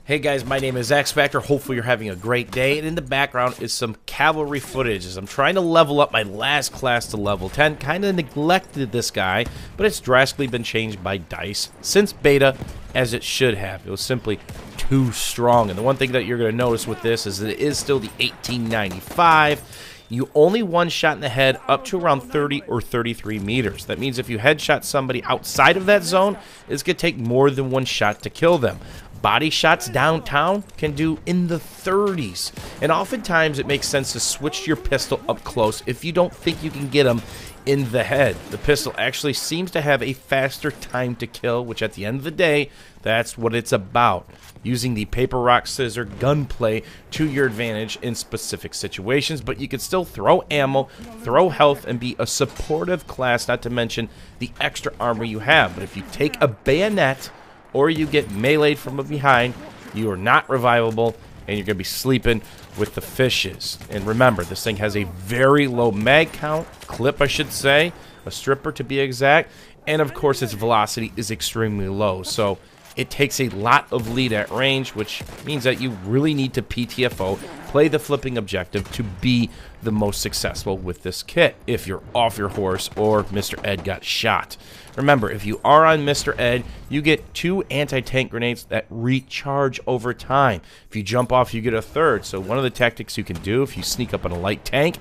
Hey guys, my name is X Factor. Hopefully you're having a great day. And in the background is some cavalry footage as I'm trying to level up my last class to level 10. Kind of neglected this guy, but it's drastically been changed by DICE since beta, as it should have. It was simply too strong. And the one thing that you're going to notice with this is that it is still the 1895. You only one shot in the head up to around 30 or 33 meters. That means if you headshot somebody outside of that zone, it's going to take more than one shot to kill them. Body shots downtown can do in the 30s. And oftentimes it makes sense to switch your pistol up close if you don't think you can get them in the head. The pistol actually seems to have a faster time to kill, which at the end of the day, that's what it's about. Using the paper, rock, scissor gunplay to your advantage in specific situations, but you can still throw ammo, throw health, and be a supportive class, not to mention the extra armor you have. But if you take a bayonet or you get meleeed from behind, you are not revivable, and you're going to be sleeping with the fishes. And remember, this thing has a very low mag count, clip I should say, a stripper to be exact, and of course its velocity is extremely low. So it takes a lot of lead at range, which means that you really need to PTFO, play the flipping objective to be the most successful with this kit if you're off your horse or Mr. Ed got shot. Remember, if you are on Mr. Ed, you get 2 anti-tank grenades that recharge over time. If you jump off, you get a third. So one of the tactics you can do if you sneak up on a light tank,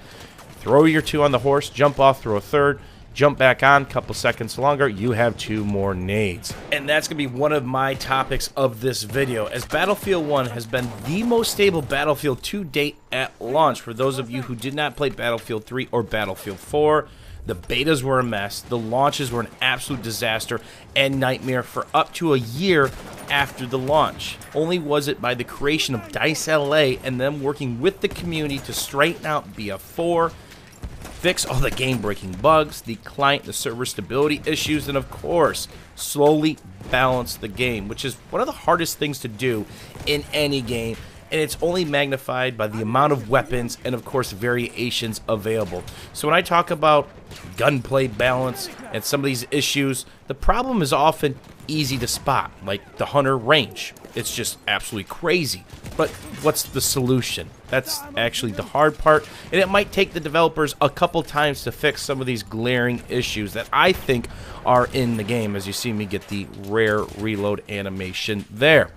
throw your 2 on the horse, jump off, throw a third, jump back on, couple seconds longer, you have 2 more nades. And that's going to be one of my topics of this video, as Battlefield 1 has been the most stable battlefield to date at launch. For those of you who did not play Battlefield 3 or Battlefield 4, the betas were a mess, the launches were an absolute disaster and nightmare for up to a year after the launch. Only was it by the creation of DICE LA and them working with the community to straighten out BF4, fix all the game-breaking bugs, the client, the server stability issues, and of course, slowly balance the game, which is one of the hardest things to do in any game, and it's only magnified by the amount of weapons and, of course, variations available. So when I talk about gunplay balance and some of these issues, the problem is often easy to spot, like the hunter range. It's just absolutely crazy. But what's the solution? That's actually the hard part, and it might take the developers a couple times to fix some of these glaring issues that I think are in the game, as you see me get the rare reload animation there.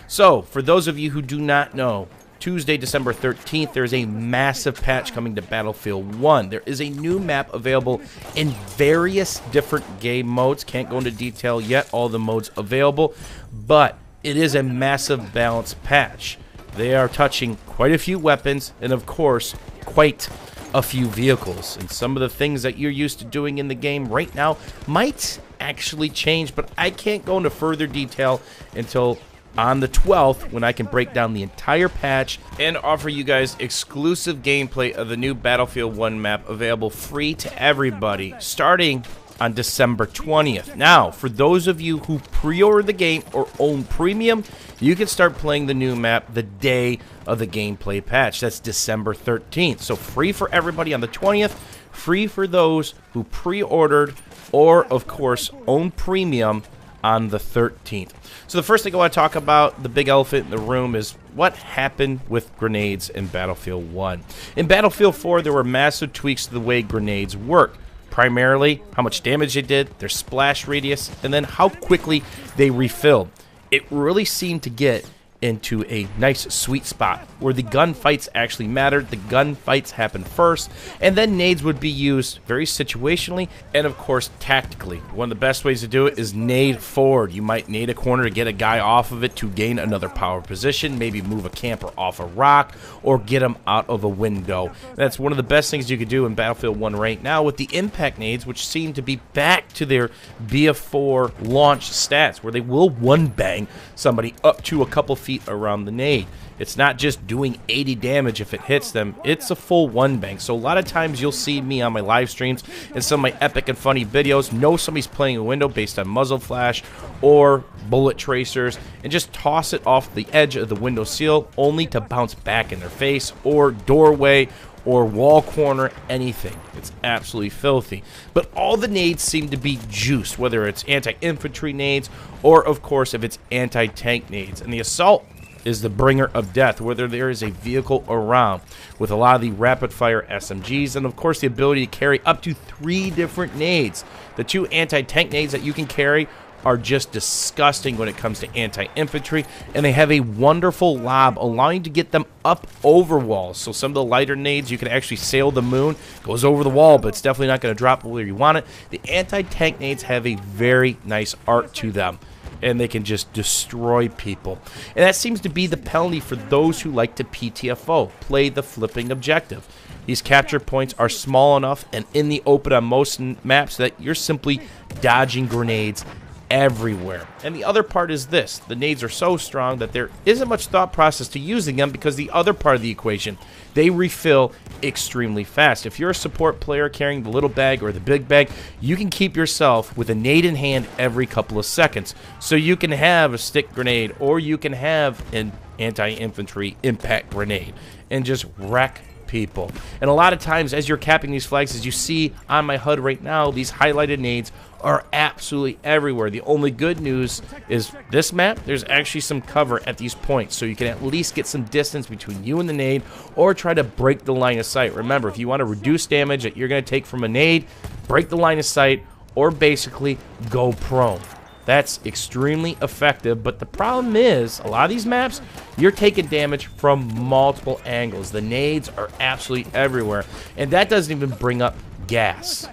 So, for those of you who do not know, Tuesday, December 13th, there's a massive patch coming to Battlefield 1. There is a new map available in various different game modes. Can't go into detail yet, all the modes available, but it is a massive balance patch. They are touching quite a few weapons and, of course, quite a few vehicles. And some of the things that you're used to doing in the game right now might actually change, but I can't go into further detail until on the 12th, when I can break down the entire patch and offer you guys exclusive gameplay of the new Battlefield 1 map available free to everybody, starting on December 20th. Now, for those of you who pre-order the game or own premium, you can start playing the new map the day of the gameplay patch. That's December 13th. So free for everybody on the 20th, free for those who pre-ordered or, of course, own premium on the 13th. So the first thing I want to talk about, the big elephant in the room, is what happened with grenades in Battlefield 1. In Battlefield 4, there were massive tweaks to the way grenades work. Primarily, how much damage they did, their splash radius, and then how quickly they refilled. It really seemed to get into a nice sweet spot where the gunfights actually mattered. The gunfights happened first, and then nades would be used very situationally and, of course, tactically. One of the best ways to do it is nade forward. You might nade a corner to get a guy off of it to gain another power position, maybe move a camper off a rock, or get him out of a window. That's one of the best things you could do in Battlefield 1 right now with the impact nades, which seem to be back to their BF4 launch stats, where they will one-bang somebody up to a couple feet around the nade. It's not just doing 80 damage if it hits them, it's a full one bang. So a lot of times you'll see me on my live streams and some of my epic and funny videos know somebody's playing a window based on muzzle flash or bullet tracers and just toss it off the edge of the window sill only to bounce back in their face or doorway or wall corner, anything. It's absolutely filthy. But all the nades seem to be juice, whether it's anti-infantry nades or, of course, if it's anti-tank nades. And the assault is the bringer of death, whether there is a vehicle around, with a lot of the rapid-fire SMGs, and of course the ability to carry up to 3 different nades. The 2 anti-tank nades that you can carry are just disgusting when it comes to anti-infantry, and they have a wonderful lob allowing you to get them up over walls. So some of the lighter nades, you can actually sail the moon, goes over the wall, but it's definitely not going to drop where you want it. The anti-tank nades have a very nice art to them, and they can just destroy people. And that seems to be the penalty for those who like to PTFO, play the flipping objective. These capture points are small enough and in the open on most maps that you're simply dodging grenades everywhere. And the other part is this: the nades are so strong that there isn't much thought process to using them, because the other part of the equation, they refill extremely fast. If you're a support player carrying the little bag or the big bag, you can keep yourself with a nade in hand every couple of seconds. So you can have a stick grenade, or you can have an anti-infantry impact grenade and just wreck people. And a lot of times as you're capping these flags, as you see on my HUD right now, these highlighted nades are absolutely everywhere. The only good news is this map, there's actually some cover at these points, so you can at least get some distance between you and the nade, or try to break the line of sight. Remember, if you want to reduce damage that you're going to take from a nade, break the line of sight, or basically go prone. That's extremely effective, but the problem is, a lot of these maps, you're taking damage from multiple angles. The nades are absolutely everywhere, and that doesn't even bring up gas,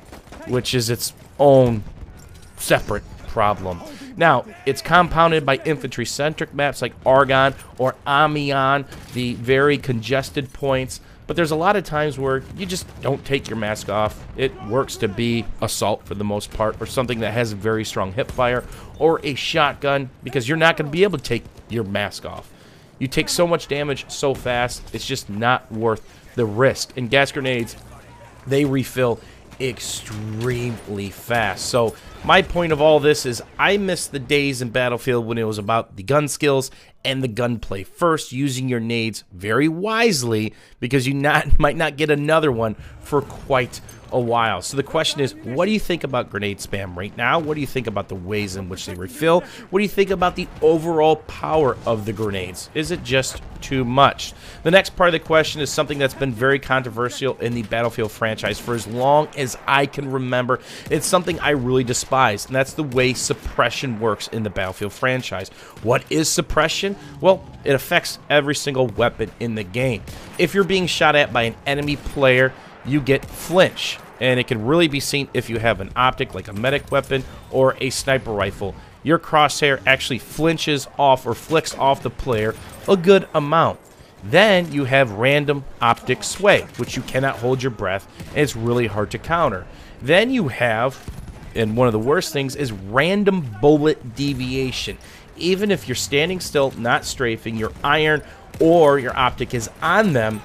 which is its own separate problem. Now, it's compounded by infantry-centric maps like Argonne or Amiens, the very congested points. But there's a lot of times where you just don't take your mask off. It works to be assault for the most part, or something that has very strong hip fire, or a shotgun, because you're not going to be able to take your mask off. You take so much damage so fast, it's just not worth the risk. And gas grenades, they refill extremely fast. So my point of all this is, I miss the days in Battlefield when it was about the gun skills and the gunplay first, using your nades very wisely, because you might not get another one for quite a while. So the question is, what do you think about grenade spam right now? What do you think about the ways in which they refill? What do you think about the overall power of the grenades? Is it just too much? The next part of the question is something that's been very controversial in the Battlefield franchise for as long as I can remember. It's something I really despise, and that's the way suppression works in the Battlefield franchise. What is suppression? Well, it affects every single weapon in the game. If you're being shot at by an enemy player, you get flinch, and it can really be seen if you have an optic like a medic weapon or a sniper rifle. Your crosshair actually flinches off or flicks off the player a good amount. Then you have random optic sway, which you cannot hold your breath, and it's really hard to counter. Then you have, and one of the worst things, is random bullet deviation. Even if you're standing still, not strafing, your iron or your optic is on them,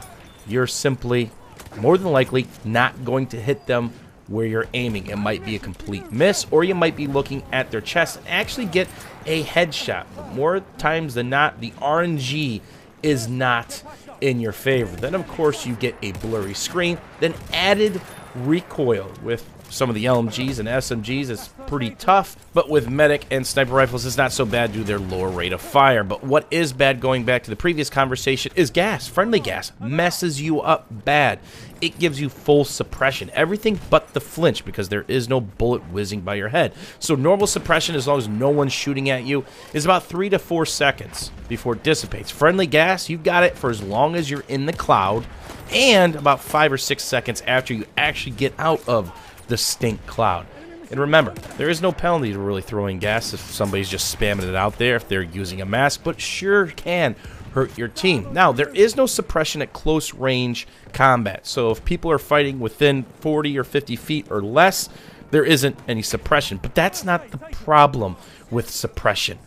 you're simply more than likely not going to hit them where you're aiming. It might be a complete miss, or you might be looking at their chest and actually get a headshot. But more times than not, the RNG is not in your favor. Then, of course, you get a blurry screen, then added recoil. With some of the LMGs and SMGs, it's pretty tough, but with medic and sniper rifles, it's not so bad due to their lower rate of fire. But what is bad, going back to the previous conversation, is gas. Friendly gas messes you up bad. It gives you full suppression, everything but the flinch, because there is no bullet whizzing by your head. So normal suppression, as long as no one's shooting at you, is about 3 to 4 seconds before it dissipates. Friendly gas, you've got it for as long as you're in the cloud, and about 5 or 6 seconds after you actually get out of the stink cloud. And remember, there is no penalty to really throwing gas if somebody's just spamming it out there, if they're using a mask, but sure can hurt your team. Now, there is no suppression at close range combat, so if people are fighting within 40 or 50 feet or less, there isn't any suppression. But that's not the problem with suppression.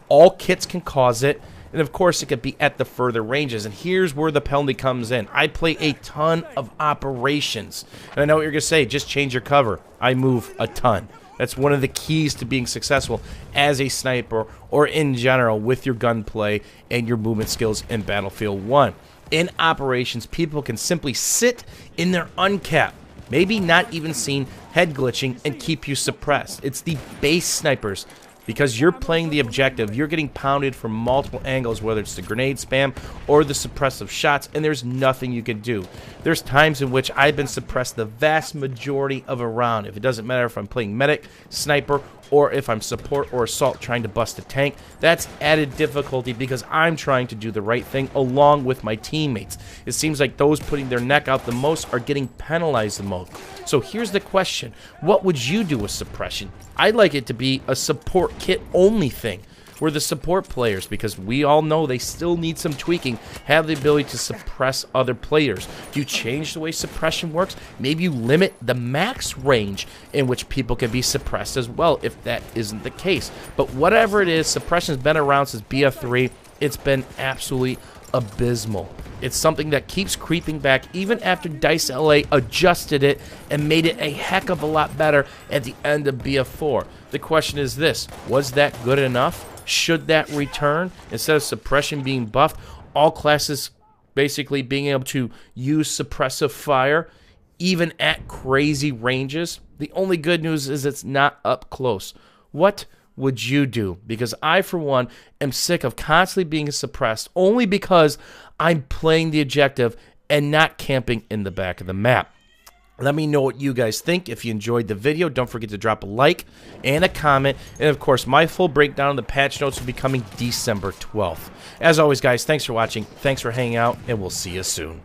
All kits can cause it, and of course it could be at the further ranges. And here's where the penalty comes in. I play a ton of operations, and I know what you're going to say, just change your cover. I move a ton. That's one of the keys to being successful as a sniper, or in general with your gunplay and your movement skills in Battlefield 1. In operations, people can simply sit in their uncapped, maybe not even seen, head glitching, and keep you suppressed. It's the base snipers Because you're playing the objective, you're getting pounded from multiple angles, whether it's the grenade spam or the suppressive shots, and there's nothing you can do. There's times in which I've been suppressed the vast majority of a round. If it doesn't matter if I'm playing medic, sniper, or if I'm support or assault trying to bust a tank, that's added difficulty because I'm trying to do the right thing along with my teammates. It seems like those putting their neck out the most are getting penalized the most. So here's the question. What would you do with suppression? I'd like it to be a support kit only thing, where the support players, because we all know they still need some tweaking, have the ability to suppress other players. Do you change the way suppression works? Maybe you limit the max range in which people can be suppressed as well, if that isn't the case. But whatever it is, suppression's been around since BF3. It's been absolutely abysmal. It's something that keeps creeping back even after DICE LA adjusted it and made it a heck of a lot better at the end of BF4. The question is this: was that good enough? Should that return? Instead of suppression being buffed, all classes basically being able to use suppressive fire even at crazy ranges? The only good news is it's not up close. What would you do? Because I, for one, am sick of constantly being suppressed only because I'm playing the objective and not camping in the back of the map. Let me know what you guys think. If you enjoyed the video, don't forget to drop a like and a comment. And, of course, my full breakdown of the patch notes will be coming December 12th. As always, guys, thanks for watching. Thanks for hanging out, and we'll see you soon.